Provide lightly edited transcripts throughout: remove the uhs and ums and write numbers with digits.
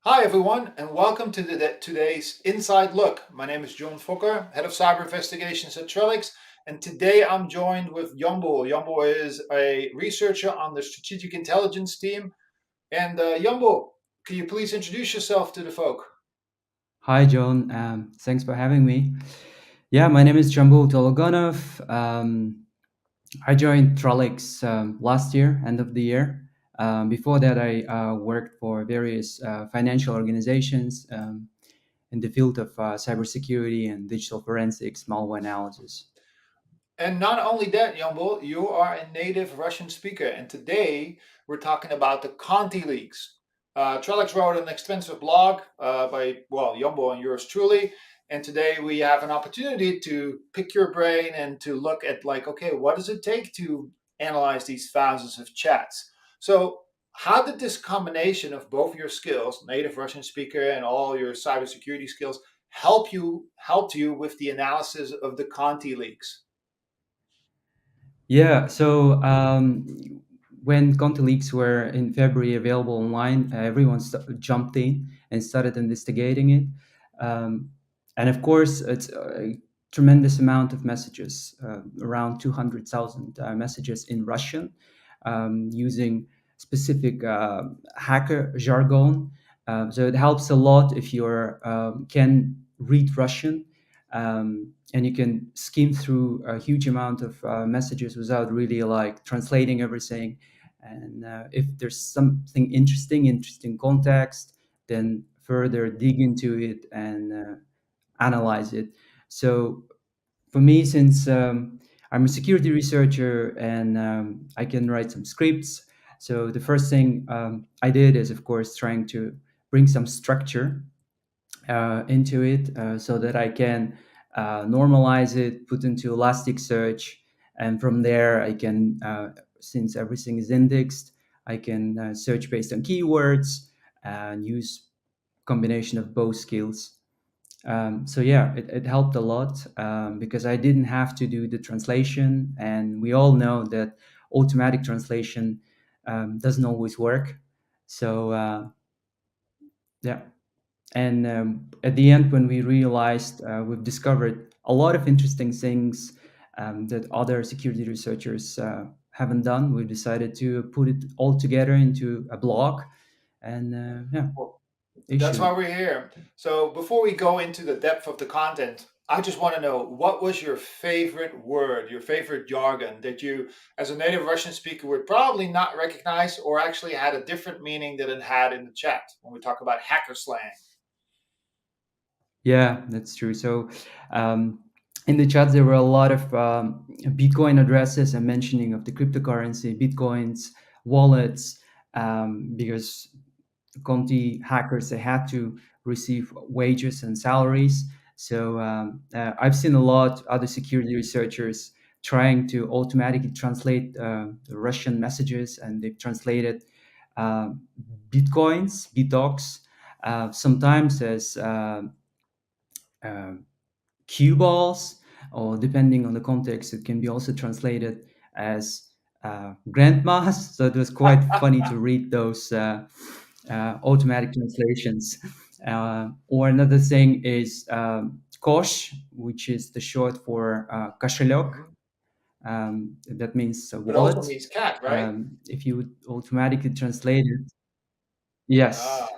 Hi, everyone, and welcome to today's Inside Look. My name is John Fokker, Head of Cyber Investigations at Trellix, and today I'm joined with Jambul. Jambul is a researcher on the Strategic Intelligence team. And Jambul, can you please introduce yourself to the folk? Hi, John. Thanks for having me. Yeah, my name is Jambul Tologonov. I joined Trellix last year, end of the year. Before that, I worked for various financial organizations in the field of cybersecurity and digital forensics, malware analysis. And not only that, Jambul, you are a native Russian speaker, and today we're talking about the Conti leaks. Trellix wrote an extensive blog by, well, Jambul and yours truly. And today we have an opportunity to pick your brain and to look at, like, okay, what does it take to analyze these thousands of chats? So, how did this combination of both your skills, native Russian speaker and all your cybersecurity skills, helped you with the analysis of the Conti leaks? Yeah, so when Conti leaks were in February available online, everyone jumped in and started investigating it. Um, and of course, it's a tremendous amount of messages, around 200,000 messages in Russian, using specific hacker jargon. So it helps a lot if you can read Russian, and you can skim through a huge amount of messages without really like translating everything. And if there's something interesting context, then further dig into it and analyze it. So for me, since I'm a security researcher and I can write some scripts, so the first thing I did is, of course, trying to bring some structure into it so that I can normalize it, put into Elasticsearch, and from there I can, since everything is indexed, I can search based on keywords and use combination of both skills. So yeah, it helped a lot because I didn't have to do the translation, and we all know that automatic translation doesn't always work. So yeah. And at the end, when we realized we've discovered a lot of interesting things that other security researchers haven't done, we decided to put it all together into a blog and yeah, Well, that's issue why it. we're here. So before we go into the depth of the content, I just want to know what was your favorite word, your favorite jargon that you, as a native Russian speaker, would probably not recognize or actually had a different meaning than it had in the chat when we talk about hacker slang. Yeah, that's true. So um, in the chat, there were a lot of Bitcoin addresses and mentioning of the cryptocurrency, Bitcoins, wallets, because Conti hackers, they had to receive wages and salaries. So I've seen a lot other security researchers trying to automatically translate the Russian messages, and they've translated uh, bitcoins, bitox, sometimes as uh, cue balls, or depending on the context, it can be also translated as grandmas. So it was quite funny to read those automatic translations. Or another thing is kosh, which is the short for kошелек. Mhm. That means a It also wallet. means cat, right? If you would automatically translate it, yes, Ah,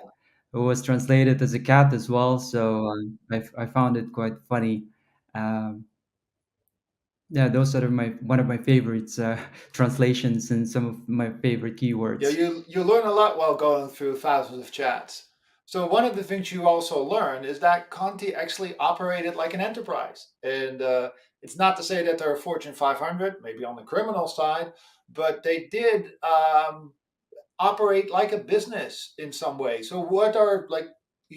it was translated as a cat as well. So I found it quite funny. Um, yeah, those are my one of my favorites translations and some of my favorite yeah, keywords. you learn a lot while going through thousands of chats. So one of the things you also learn is that Conti actually operated like an enterprise, and it's not to say that they're a Fortune 500, maybe on the criminal side, but they did operate like a business in some way. So what are like?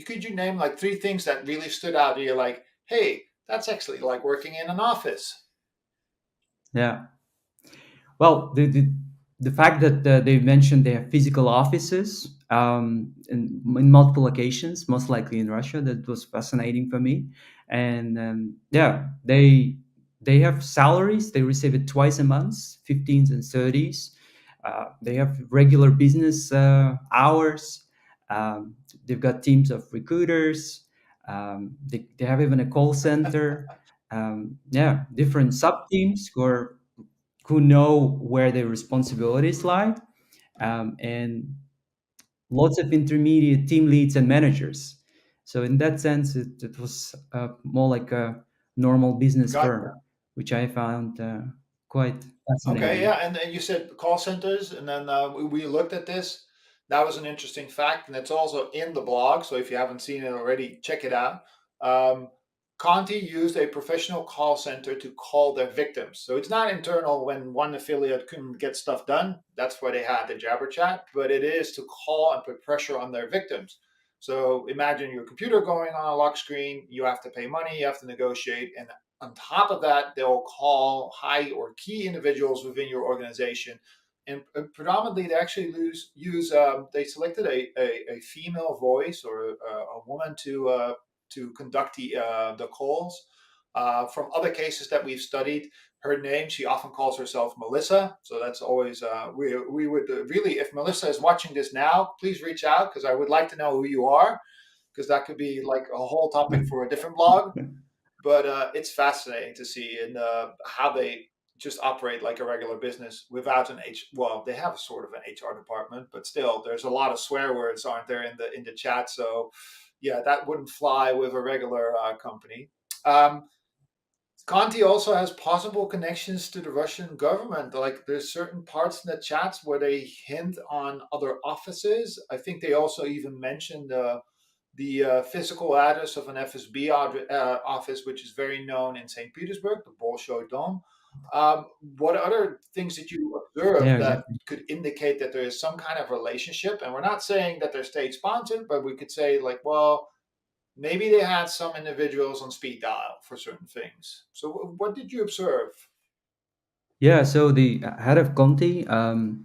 Could you name like three things that really stood out? You're like, hey, that's actually like working in an office. Yeah. Well, the fact that they mentioned they have physical offices in multiple locations, most likely in Russia, that was fascinating for me. And yeah, they have salaries. They receive it twice a month, 15s and 30s. They have regular business hours. Um, they've got teams of recruiters. They have even a call center. Yeah, different sub teams who know where their responsibilities lie, and lots of intermediate team leads and managers. So in that sense, it was more like a normal business Gotcha. firm, which I found quite Okay, fascinating. yeah, and you said call centers, and then we looked at this. That was an interesting fact, and it's also in the blog. So if you haven't seen it already, check it out. Um, Conti used a professional call center to call their victims. So it's not internal when one affiliate couldn't get stuff done. That's why they had the Jabber chat, but it is to call and put pressure on their victims. So imagine your computer going on a lock screen. You have to pay money. You have to negotiate, and on top of that, they'll call high or key individuals within your organization. And predominantly, they actually they selected a female voice or a woman to conduct the calls. From other cases that we've studied, her name, she often calls herself Melissa. So that's always, we would really, if Melissa is watching this now, please reach out because I would like to know who you are, because that could be like a whole topic for a different blog. But it's fascinating to see in how they just operate like a regular business without an H. Well, they have sort of an HR department, but still, there's a lot of swear words, aren't there, in the chat? So, yeah, that wouldn't fly with a regular company. Um, Conti also has possible connections to the Russian government. Like there's certain parts in the chats where they hint on other offices. I think they also even mentioned the physical address of an FSB office, which is very known in St. Petersburg, the Bolshoi Dome. What other things did you observe Yeah, that exactly. could indicate that there is some kind of relationship? And we're not saying that they're state sponsored, but we could say, like, well, maybe they had some individuals on speed dial for certain things. So, what did you observe? Yeah, so the head of Conti,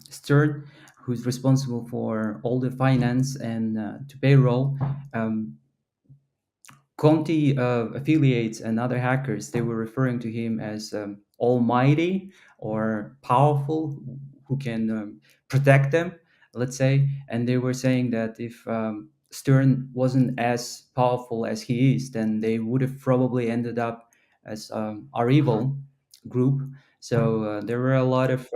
Stern, who's responsible for all the finance and to payroll, um, Conti affiliates and other hackers, they were referring to him as almighty or powerful, who can protect them, let's say. And they were saying that if Stern wasn't as powerful as he is, then they would have probably ended up as our evil group. So there were a lot of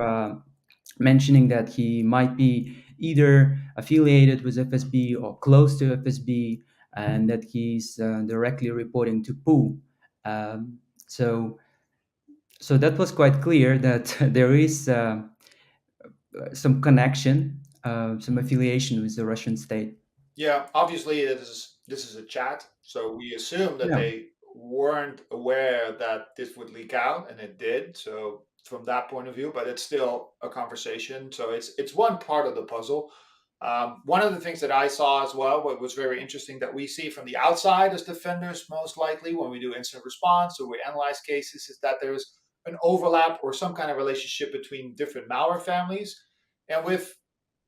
mentioning that he might be either affiliated with FSB or close to FSB, and that he's directly reporting to Pooh. Um, so, so that was quite clear that there is some connection, some affiliation with the Russian state. Yeah, obviously this is a chat, so we assume that Yeah. they weren't aware that this would leak out, and it did. So from that point of view, but it's still a conversation. So it's one part of the puzzle. One of the things that I saw as well, what was very interesting that we see from the outside as defenders, most likely when we do incident response or we analyze cases, is that there's an overlap or some kind of relationship between different malware families. And with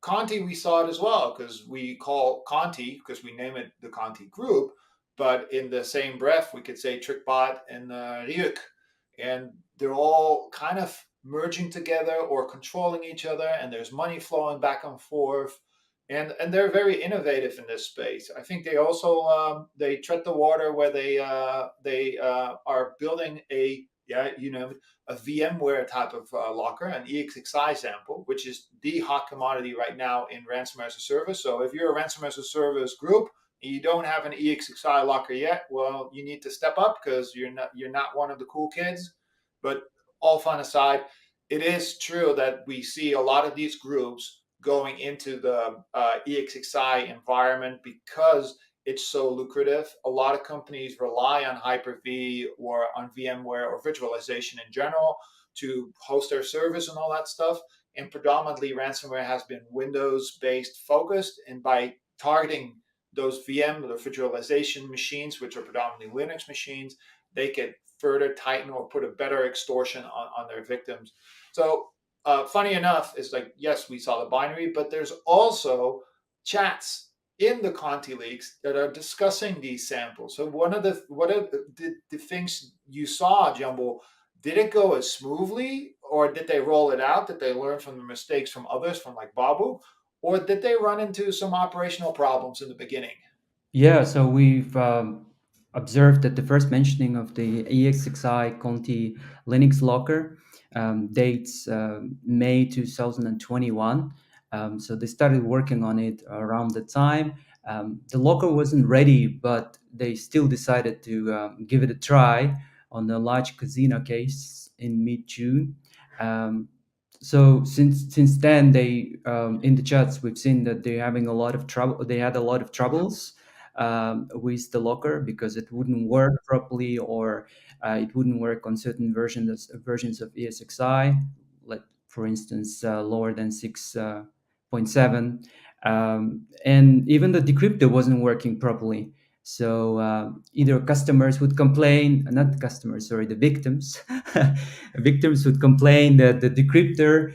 Conti, we saw it as well because we call Conti because we name it the Conti group, but in the same breath, we could say Trickbot and Ryuk, and they're all kind of merging together or controlling each other, and there's money flowing back and forth, and they're very innovative in this space. I think they also they tread the water where they are building a, yeah, you know, a VMware type of locker, an EXXI sample, which is the hot commodity right now in ransomware as a service. So if you're a ransomware as a service group and you don't have an EXXI locker yet, well, you need to step up because you're not one of the cool kids. But all fun aside, it is true that we see a lot of these groups going into the EXXI environment because it's so lucrative. A lot of companies rely on Hyper-V or on VMware or virtualization in general to host their service and all that stuff. And predominantly, ransomware has been Windows-based focused, and by targeting those VM, the virtualization machines, which are predominantly Linux machines, they can further tighten or put a better extortion on their victims. So, funny enough, is like, yes, we saw the binary, but there's also chats in the Conti leaks that are discussing these samples. So one of the things you saw, Jambul, did it go as smoothly, or did they roll it out? Did they learn from the mistakes from others, from like Babu, or did they run into some operational problems in the beginning? Yeah, so we've observed that the first mentioning of the EXXI Conti Linux locker dates May 2021. So they started working on it around the time. The locker wasn't ready, but they still decided to give it a try on the large casino case in mid-June. Um, so since then, they in the chats we've seen that they're having a lot of trouble. They had a lot of troubles with the locker because it wouldn't work properly, or it wouldn't work on certain versions of ESXi, like for instance lower than 6.7, and even the decryptor wasn't working properly. So either customers would complain, not customers, sorry, the victims. Victims would complain that the decryptor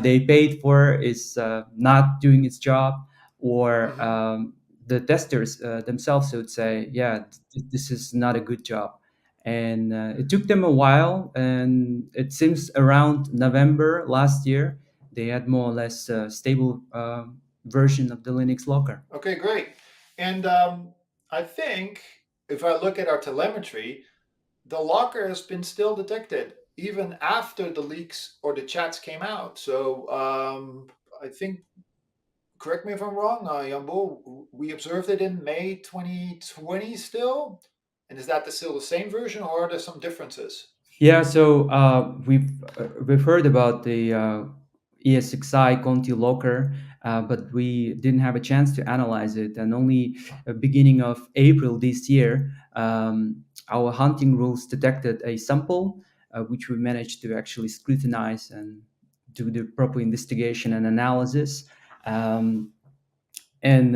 they paid for is not doing its job, or Hmm. the testers themselves would say, "Yeah, this is not a good job." And it took them a while, and it seems around November last year they had more or less a stable version of the Linux locker. Okay, great. And I think if I look at our telemetry, the locker has been still detected even after the leaks or the chats came out. So I think, correct me if I'm wrong, Jambul, we observed it in May 2020 still. And is that still the same version, or are there some differences? Yeah, so we've heard about the ESXi Conti Locker, but we didn't have a chance to analyze it. And only beginning of April this year, our hunting rules detected a sample, which we managed to actually scrutinize and do the proper investigation and analysis. Um, and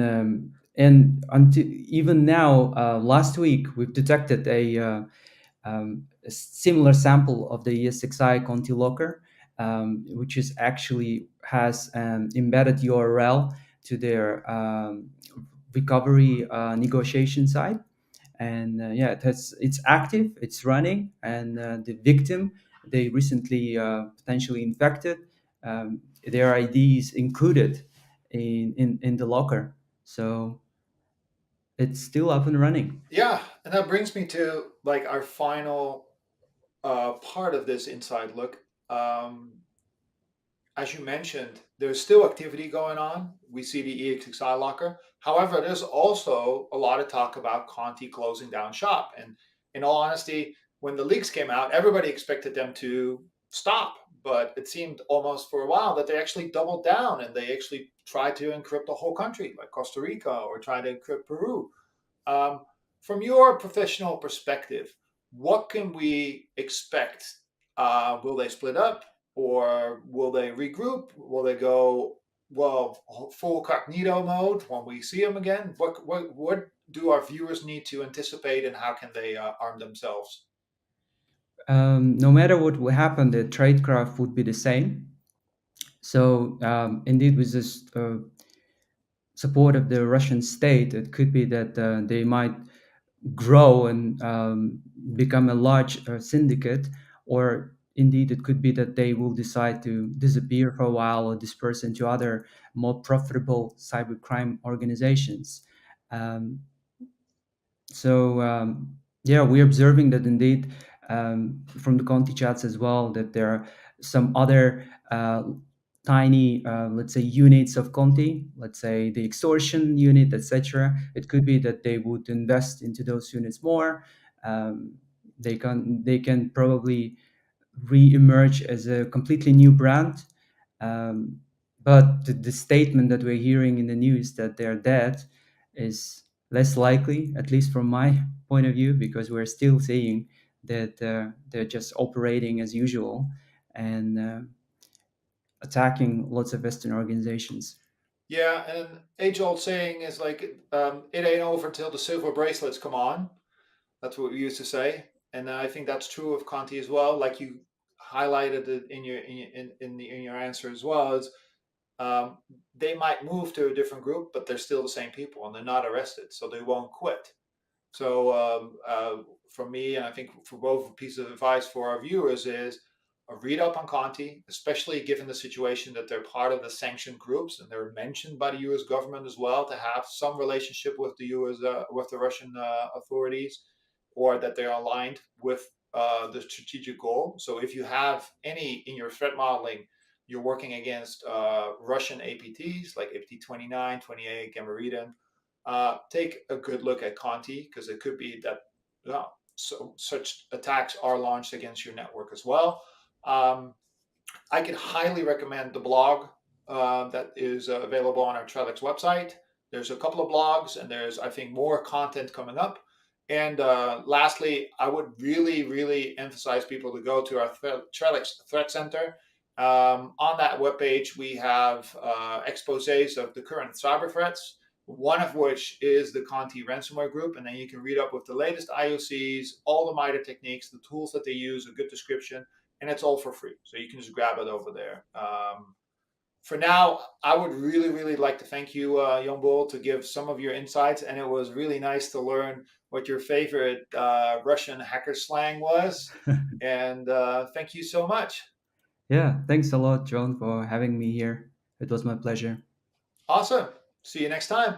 until even now, last week we've detected a similar sample of the ESXi Conti Locker, which is actually has an embedded URL to their recovery negotiation site. And yeah, it's active, it's running, and the victim they recently potentially infected, their ID is included in the locker, so it's still up and running. Yeah, and that brings me to like our final part of this inside look. Um, as you mentioned, there's still activity going on. We see the EXXI locker. However, there's also a lot of talk about Conti closing down shop. And in all honesty, when the leaks came out, everybody expected them to stop. But it seemed almost for a while that they actually doubled down and they actually tried to encrypt the whole country, like Costa Rica, or tried to encrypt Peru. Um, from your professional perspective, what can we expect? Will they split up, or will they regroup? Will they go full cognito mode when we see them again? What do our viewers need to anticipate, and how can they arm themselves? No matter what will happen, the tradecraft would be the same. So indeed, with this support of the Russian state, it could be that they might grow and become a large syndicate, or indeed it could be that they will decide to disappear for a while or disperse into other more profitable cybercrime organizations. Um, so yeah, we're observing that indeed from the Conti chats as well that there are some other tiny, let's say, units of Conti, let's say the extortion unit, etc. It could be that they would invest into those units more. Um, they can probably re-emerge as a completely new brand. Um, but the statement that we're hearing in the news that they're dead is less likely, at least from my point of view, because we're still seeing that they're just operating as usual and attacking lots of Western organizations. Yeah, and age-old saying is like, "It ain't over till the silver bracelets come on." That's what we used to say, and I think that's true of Conti as well. Like you highlighted it in your answer as well. Is um, they might move to a different group, but they're still the same people and they're not arrested, so they won't quit. So for me, and I think for both, a piece of advice for our viewers is read up on Conti, especially given the situation that they're part of the sanctioned groups and they're mentioned by the U.S. government as well to have some relationship with the U.S. With the Russian authorities, or that they're aligned with the strategic goal. So if you have any in your threat modeling, you're working against Russian APTs like APT 29, 28, Gamma Redan, take a good look at Conti because it could be that so such attacks are launched against your network as well. Um, I can highly recommend the blog that is available on our Trellix website. There's a couple of blogs, and there's, I think, more content coming up. And lastly, I would really, really emphasize people to go to our Trellix Threat Center. On that webpage, we have exposés of the current cyber threats, one of which is the Conti Ransomware group. And then you can read up with the latest IOCs, all the MITRE techniques, the tools that they use, a good description, and it's all for free. So you can just grab it over there. For now, I would really, really like to thank you, Jambul, to give some of your insights. And it was really nice to learn what your favorite Russian hacker slang was. And thank you so much. Yeah, thanks a lot, John, for having me here. It was my pleasure. Awesome. See you next time.